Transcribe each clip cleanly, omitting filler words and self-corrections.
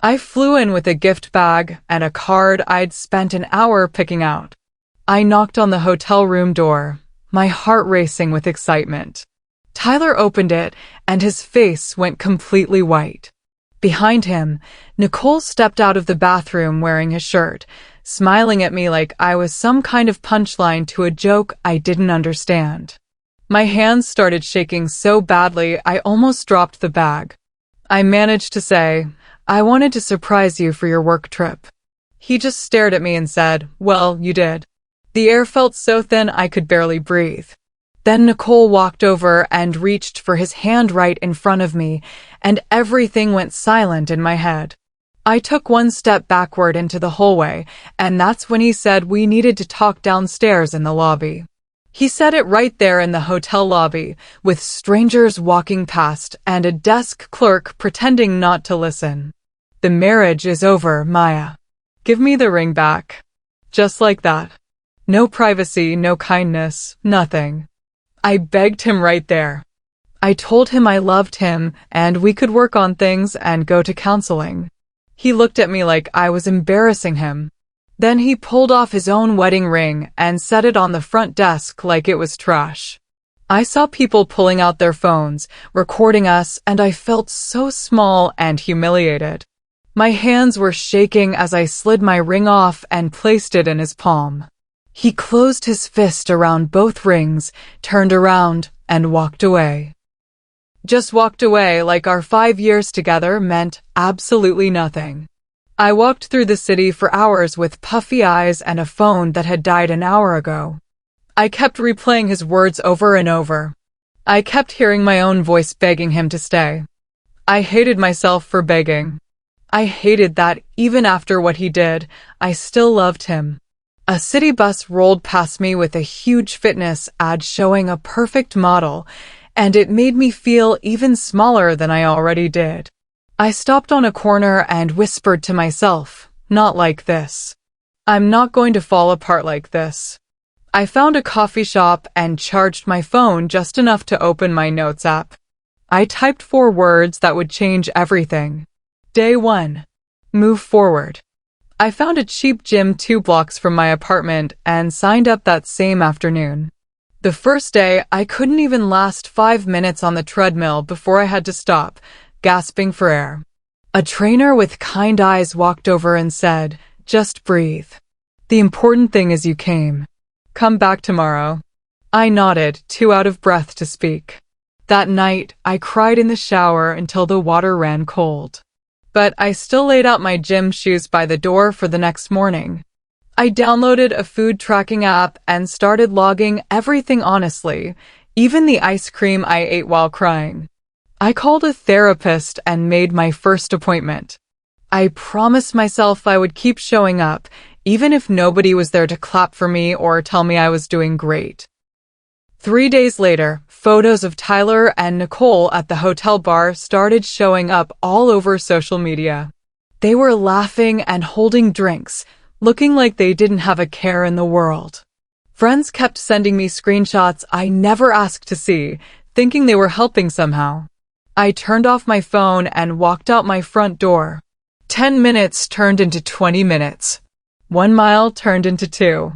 I flew in with a gift bag and a card I'd spent an hour picking out. I knocked on the hotel room door, my heart racing with excitement. Tyler opened it, and his face went completely white. Behind him, Nicole stepped out of the bathroom wearing his shirt, smiling at me like I was some kind of punchline to a joke I didn't understand. My hands started shaking so badly I almost dropped the bag. I managed to say, "I wanted to surprise you for your work trip." He just stared at me and said, "Well, you did." The air felt so thin I could barely breathe. Then Nicole walked over and reached for his hand right in front of me, and everything went silent in my head. I took one step backward into the hallway, and that's when he said we needed to talk downstairs in the lobby. He said it right there in the hotel lobby, with strangers walking past and a desk clerk pretending not to listen. "The marriage is over, Maya. Give me the ring back." Just like that. No privacy, no kindness, nothing. I begged him right there. I told him I loved him and we could work on things and go to counseling. He looked at me like I was embarrassing him. Then he pulled off his own wedding ring and set it on the front desk like it was trash. I saw people pulling out their phones, recording us, and I felt so small and humiliated. My hands were shaking as I slid my ring off and placed it in his palm. He closed his fist around both rings, turned around, and walked away. Just walked away like our 5 years together meant absolutely nothing. I walked through the city for hours with puffy eyes and a phone that had died an hour ago. I kept replaying his words over and over. I kept hearing my own voice begging him to stay. I hated myself for begging. I hated that even after what he did, I still loved him. A city bus rolled past me with a huge fitness ad showing a perfect model, and it made me feel even smaller than I already did. I stopped on a corner and whispered to myself, "Not like this. I'm not going to fall apart like this." I found a coffee shop and charged my phone just enough to open my notes app. I typed 4 words that would change everything. Day 1. Move forward. I found a cheap gym 2 blocks from my apartment and signed up that same afternoon. The first day, I couldn't even last 5 minutes on the treadmill before I had to stop, gasping for air. A trainer with kind eyes walked over and said, "Just breathe. The important thing is you came. Come back tomorrow." I nodded, too out of breath to speak. That night, I cried in the shower until the water ran cold. But I still laid out my gym shoes by the door for the next morning. I downloaded a food tracking app and started logging everything honestly, even the ice cream I ate while crying. I called a therapist and made my first appointment. I promised myself I would keep showing up, even if nobody was there to clap for me or tell me I was doing great. 3 days later, photos of Tyler and Nicole at the hotel bar started showing up all over social media. They were laughing and holding drinks, looking like they didn't have a care in the world. Friends kept sending me screenshots I never asked to see, thinking they were helping somehow. I turned off my phone and walked out my front door. 10 minutes turned into 20 minutes. 1 mile turned into 2.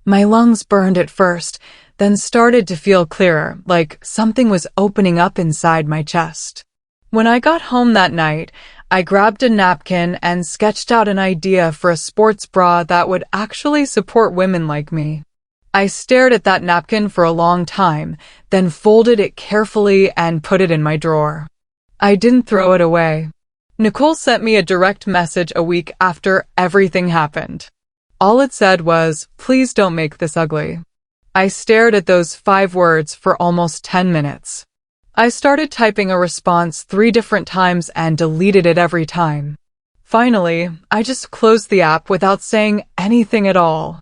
My lungs burned at first, then started to feel clearer, like something was opening up inside my chest. When I got home that night, I grabbed a napkin and sketched out an idea for a sports bra that would actually support women like me. I stared at that napkin for a long time, then folded it carefully and put it in my drawer. I didn't throw it away. Nicole sent me a direct message a week after everything happened. All it said was, "Please don't make this ugly." I stared at those 5 words for almost 10 minutes. I started typing a response 3 different times and deleted it every time. Finally, I just closed the app without saying anything at all.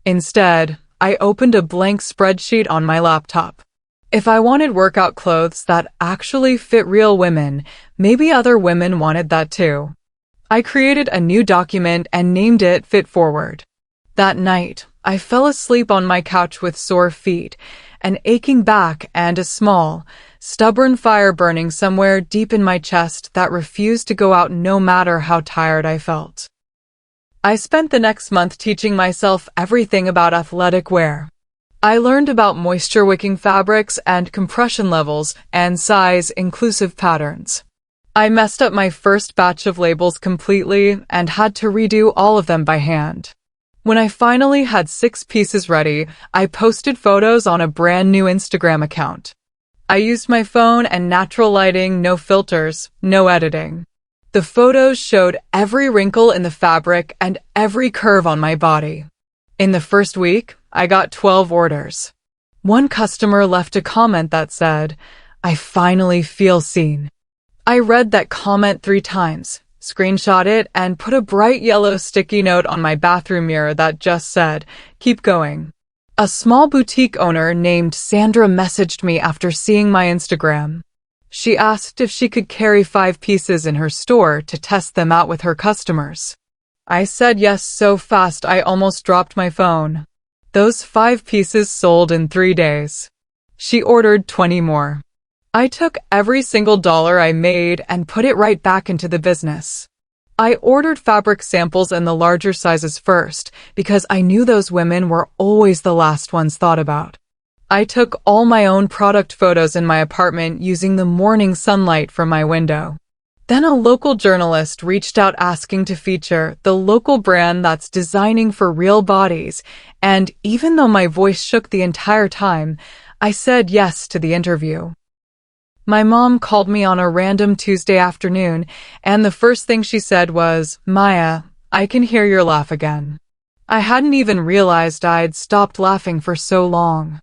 Instead, I opened a blank spreadsheet on my laptop. If I wanted workout clothes that actually fit real women, maybe other women wanted that too. I created a new document and named it FitForward. That night, I fell asleep on my couch with sore feet, an aching back, and a small, stubborn fire burning somewhere deep in my chest that refused to go out no matter how tired I felt. I spent the next month teaching myself everything about athletic wear. I learned about moisture-wicking fabrics and compression levels and size-inclusive patterns. I messed up my first batch of labels completely and had to redo all of them by hand. When I finally had 6 pieces ready, I posted photos on a brand new Instagram account. I used my phone and natural lighting, no filters, no editing. The photos showed every wrinkle in the fabric and every curve on my body. In the first week, I got 12 orders. One customer left a comment that said, "I finally feel seen." I read that comment 3 times, screenshot it, and put a bright yellow sticky note on my bathroom mirror that just said, "Keep going." A small boutique owner named Sandra messaged me after seeing my Instagram. She asked if she could carry 5 pieces in her store to test them out with her customers. I said yes so fast I almost dropped my phone. Those 5 pieces sold in 3 days. She ordered 20 more. I took every single dollar I made and put it right back into the business. I ordered fabric samples in the larger sizes first because I knew those women were always the last ones thought about. I took all my own product photos in my apartment using the morning sunlight from my window. Then a local journalist reached out asking to feature the local brand that's designing for real bodies, and even though my voice shook the entire time, I said yes to the interview. My mom called me on a random Tuesday afternoon, and the first thing she said was, "Maya, I can hear your laugh again." I hadn't even realized I'd stopped laughing for so long.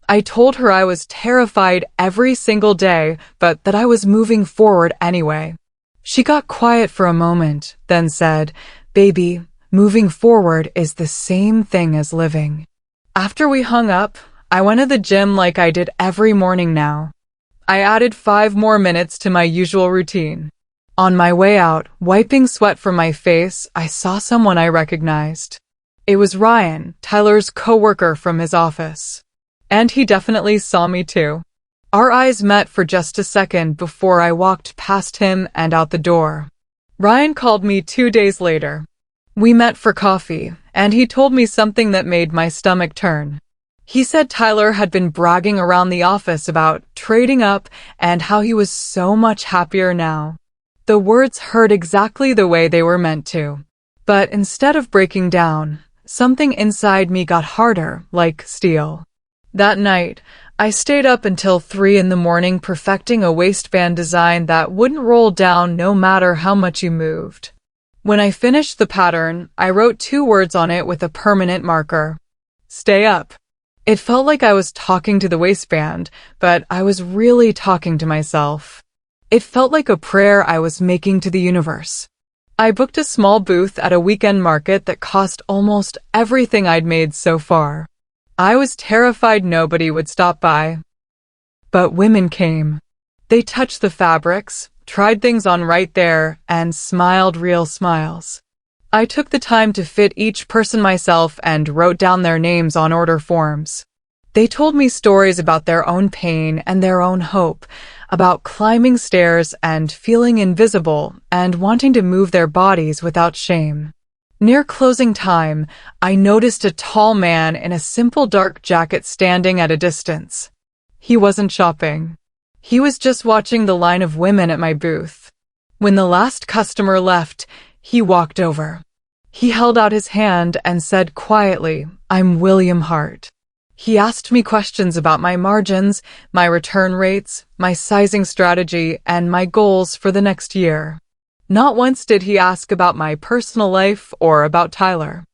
I told her I was terrified every single day, but that I was moving forward anyway. She got quiet for a moment, then said, "Baby, moving forward is the same thing as living." After we hung up, I went to the gym like I did every morning now. I added 5 more minutes to my usual routine. On my way out, wiping sweat from my face, I saw someone I recognized. It was Ryan, Tyler's coworker from his office. And he definitely saw me too. Our eyes met for just a second before I walked past him and out the door. Ryan called me 2 days later. We met for coffee, and he told me something that made my stomach turn. He said Tyler had been bragging around the office about trading up and how he was so much happier now. The words hurt exactly the way they were meant to. But instead of breaking down, something inside me got harder, like steel. That night, I stayed up until 3 in the morning perfecting a waistband design that wouldn't roll down no matter how much you moved. When I finished the pattern, I wrote 2 words on it with a permanent marker. Stay up. It felt like I was talking to the waistband, but I was really talking to myself. It felt like a prayer I was making to the universe. I booked a small booth at a weekend market that cost almost everything I'd made so far. I was terrified nobody would stop by. But women came. They touched the fabrics, tried things on right there, and smiled real smiles. I took the time to fit each person myself and wrote down their names on order forms. They told me stories about their own pain and their own hope, about climbing stairs and feeling invisible and wanting to move their bodies without shame. Near closing time, I noticed a tall man in a simple dark jacket standing at a distance. He wasn't shopping. He was just watching the line of women at my booth. When the last customer left, he walked over. He held out his hand and said quietly, "I'm William Hart." He asked me questions about my margins, my return rates, my sizing strategy, and my goals for the next year. Not once did he ask about my personal life or about Tyler.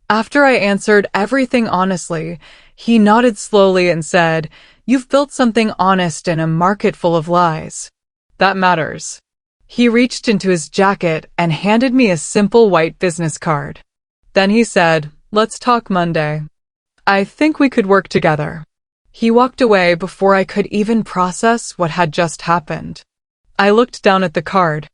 After I answered everything honestly, he nodded slowly and said, "You've built something honest in a market full of lies. That matters." He reached into his jacket and handed me a simple white business card. Then he said, "Let's talk Monday. I think we could work together." He walked away before I could even process what had just happened. I looked down at the card.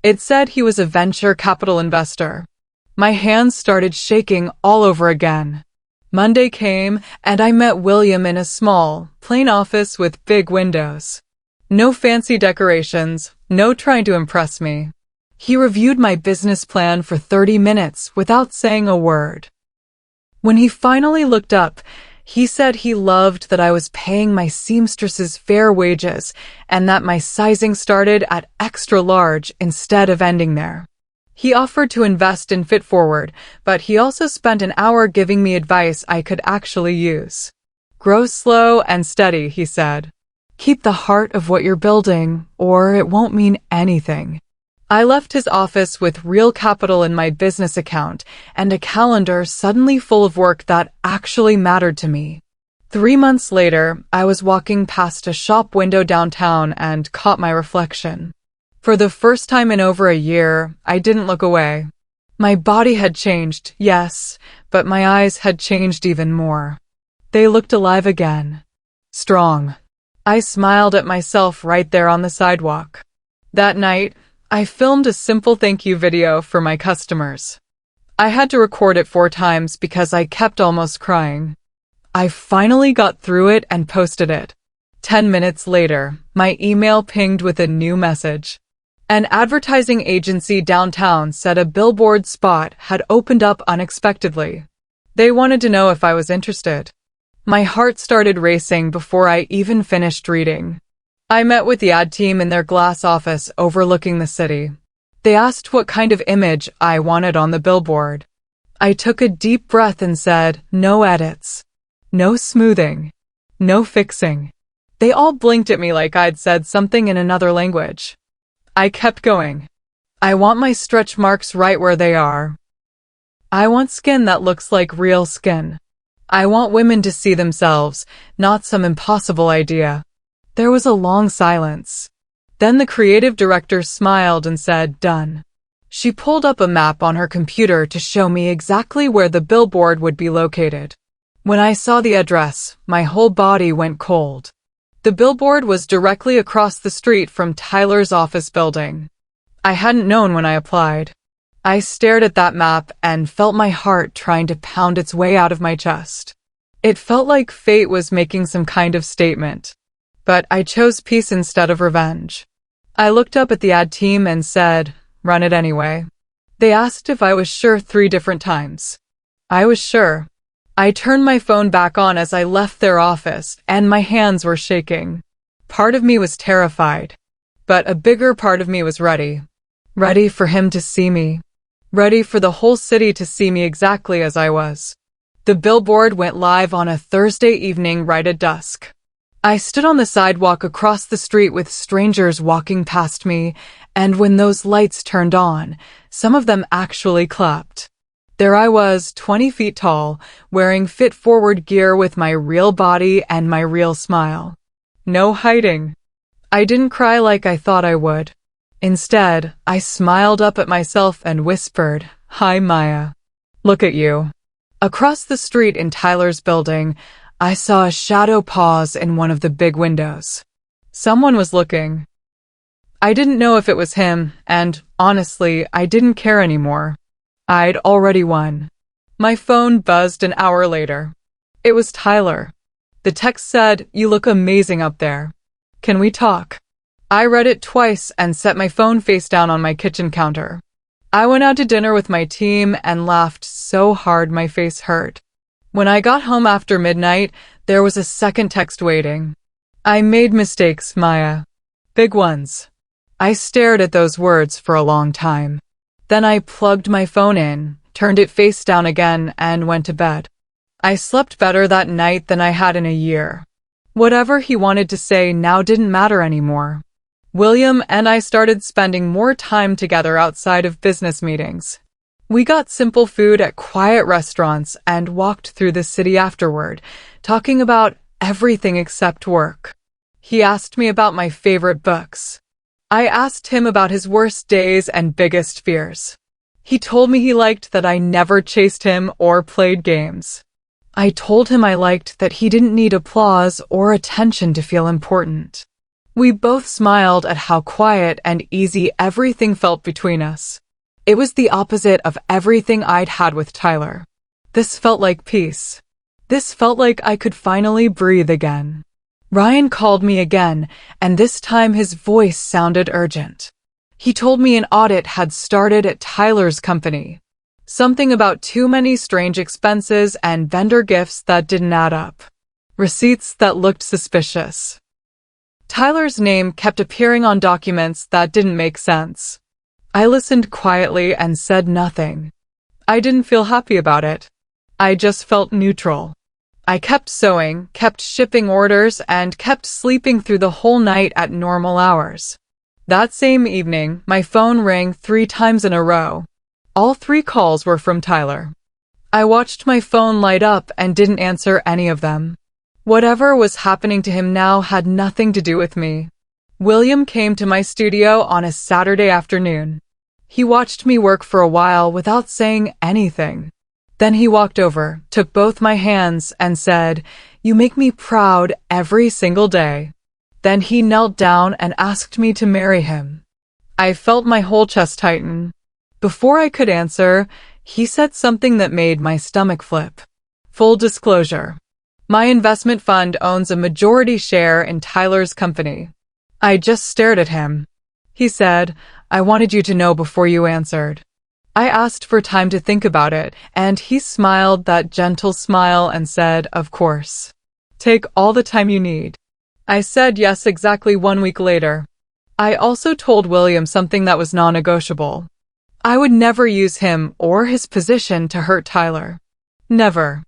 It said he was a venture capital investor. My hands started shaking all over again. Monday came, and I met William in a small, plain office with big windows. No fancy decorations, no trying to impress me. He reviewed my business plan for 30 minutes without saying a word. When he finally looked up, he said he loved that I was paying my seamstresses fair wages and that my sizing started at extra large instead of ending there. He offered to invest in FitForward, but he also spent an hour giving me advice I could actually use. Grow slow and steady, he said. Keep the heart of what you're building, or it won't mean anything. I left his office with real capital in my business account and a calendar suddenly full of work that actually mattered to me. 3 months later, I was walking past a shop window downtown and caught my reflection. For the first time in over a year, I didn't look away. My body had changed, yes, but my eyes had changed even more. They looked alive again. Strong. I smiled at myself right there on the sidewalk. That night, I filmed a simple thank you video for my customers. I had to record it 4 times because I kept almost crying. I finally got through it and posted it. 10 minutes later, my email pinged with a new message. An advertising agency downtown said a Billboard spot had opened up unexpectedly. They wanted to know if I was interested. My heart started racing before I even finished reading. I met with the ad team in their glass office overlooking the city. They asked what kind of image I wanted on the billboard. I took a deep breath and said, no edits. No smoothing. No fixing. They all blinked at me like I'd said something in another language. I kept going. I want my stretch marks right where they are. I want skin that looks like real skin. I want women to see themselves, not some impossible idea. There was a long silence. Then the creative director smiled and said, done. She pulled up a map on her computer to show me exactly where the billboard would be located. When I saw the address, my whole body went cold. The billboard was directly across the street from Tyler's office building. I hadn't known when I applied. I stared at that map and felt my heart trying to pound its way out of my chest. It felt like fate was making some kind of statement. But I chose peace instead of revenge. I looked up at the ad team and said, run it anyway. They asked if I was sure 3 different times. I was sure. I turned my phone back on as I left their office, and my hands were shaking. Part of me was terrified, but a bigger part of me was ready. Ready for him to see me. Ready for the whole city to see me exactly as I was. The billboard went live on a Thursday evening right at dusk. I stood on the sidewalk across the street with strangers walking past me, and when those lights turned on, some of them actually clapped. There I was, 20 feet tall, wearing FitForward gear with my real body and my real smile. No hiding. I didn't cry like I thought I would. Instead, I smiled up at myself and whispered, hi Maya. Look at you. Across the street in Tyler's building, I saw a shadow pause in one of the big windows. Someone was looking. I didn't know if it was him, and honestly, I didn't care anymore. I'd already won. My phone buzzed an hour later. It was Tyler. The text said, you look amazing up there. Can we talk? I read it twice and set my phone face down on my kitchen counter. I went out to dinner with my team and laughed so hard my face hurt. When I got home after midnight, there was a second text waiting. I made mistakes, Maya. Big ones. I stared at those words for a long time. Then I plugged my phone in, turned it face down again, and went to bed. I slept better that night than I had in a year. Whatever he wanted to say now didn't matter anymore. William and I started spending more time together outside of business meetings. We got simple food at quiet restaurants and walked through the city afterward, talking about everything except work. He asked me about my favorite books. I asked him about his worst days and biggest fears. He told me he liked that I never chased him or played games. I told him I liked that he didn't need applause or attention to feel important. We both smiled at how quiet and easy everything felt between us. It was the opposite of everything I'd had with Tyler. This felt like peace. This felt like I could finally breathe again. Ryan called me again, and this time his voice sounded urgent. He told me an audit had started at Tyler's company. Something about too many strange expenses and vendor gifts that didn't add up. Receipts that looked suspicious. Tyler's name kept appearing on documents that didn't make sense. I listened quietly and said nothing. I didn't feel happy about it. I just felt neutral. I kept sewing, kept shipping orders, and kept sleeping through the whole night at normal hours. That same evening, my phone rang 3 times in a row. All 3 calls were from Tyler. I watched my phone light up and didn't answer any of them. Whatever was happening to him now had nothing to do with me. William came to my studio on a Saturday afternoon. He watched me work for a while without saying anything. Then he walked over, took both my hands, and said, "You make me proud every single day." Then he knelt down and asked me to marry him. I felt my whole chest tighten. Before I could answer, he said something that made my stomach flip. Full disclosure. My investment fund owns a majority share in Tyler's company. I just stared at him. He said, "I wanted you to know before you answered." I asked for time to think about it, and he smiled that gentle smile and said, "Of course. Take all the time you need." I said yes exactly 1 week later. I also told William something that was non-negotiable. I would never use him or his position to hurt Tyler. Never.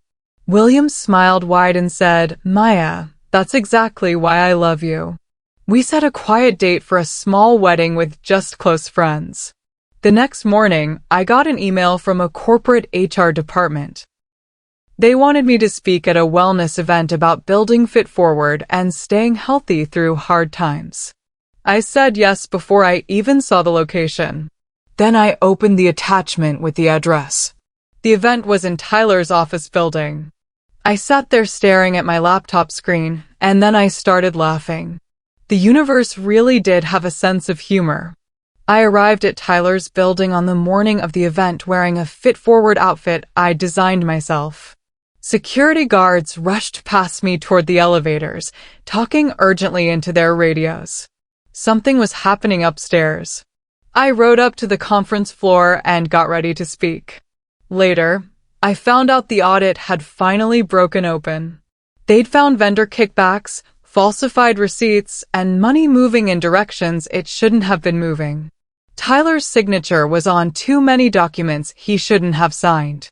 William smiled wide and said, "Maya, that's exactly why I love you." We set a quiet date for a small wedding with just close friends. The next morning, I got an email from a corporate HR department. They wanted me to speak at a wellness event about building FitForward and staying healthy through hard times. I said yes before I even saw the location. Then I opened the attachment with the address. The event was in Tyler's office building. I sat there staring at my laptop screen, and then I started laughing. The universe really did have a sense of humor. I arrived at Tyler's building on the morning of the event wearing a FitForward outfit I designed myself. Security guards rushed past me toward the elevators, talking urgently into their radios. Something was happening upstairs. I rode up to the conference floor and got ready to speak. Later, I found out the audit had finally broken open. They'd found vendor kickbacks, falsified receipts, and money moving in directions it shouldn't have been moving. Tyler's signature was on too many documents he shouldn't have signed.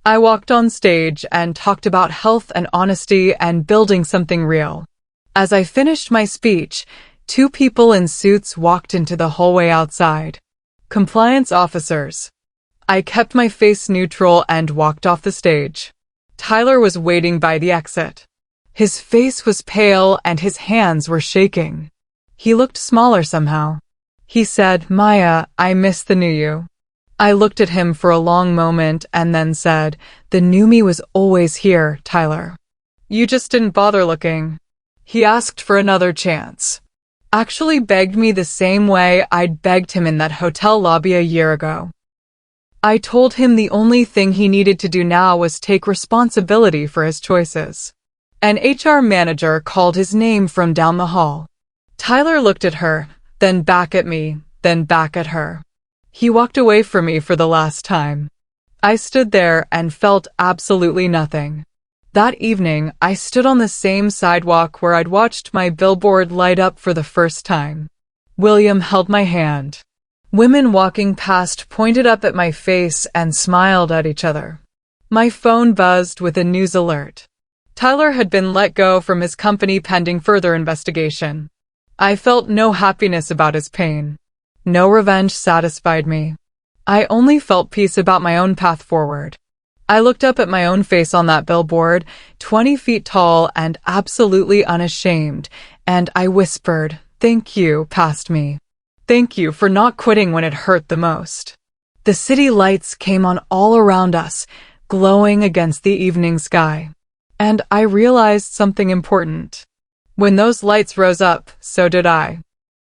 I walked on stage and talked about health and honesty and building something real. As I finished my speech, 2 people in suits walked into the hallway outside. Compliance officers. I kept my face neutral and walked off the stage. Tyler was waiting by the exit. His face was pale and his hands were shaking. He looked smaller somehow. He said, "Maya, I miss the new you." I looked at him for a long moment and then said, "The new me was always here, Tyler. You just didn't bother looking." He asked for another chance. Actually begged me the same way I'd begged him in that hotel lobby a year ago. I told him the only thing he needed to do now was take responsibility for his choices. An HR manager called his name from down the hall. Tyler looked at her, then back at me, then back at her. He walked away from me for the last time. I stood there and felt absolutely nothing. That evening, I stood on the same sidewalk where I'd watched my billboard light up for the first time. William held my hand. Women walking past pointed up at my face and smiled at each other. My phone buzzed with a news alert. Tyler had been let go from his company pending further investigation. I felt no happiness about his pain. No revenge satisfied me. I only felt peace about my own path forward. I looked up at my own face on that billboard, 20 feet tall and absolutely unashamed, and I whispered, "Thank you," past me. Thank you for not quitting when it hurt the most. The city lights came on all around us, glowing against the evening sky. And I realized something important. When those lights rose up, so did I.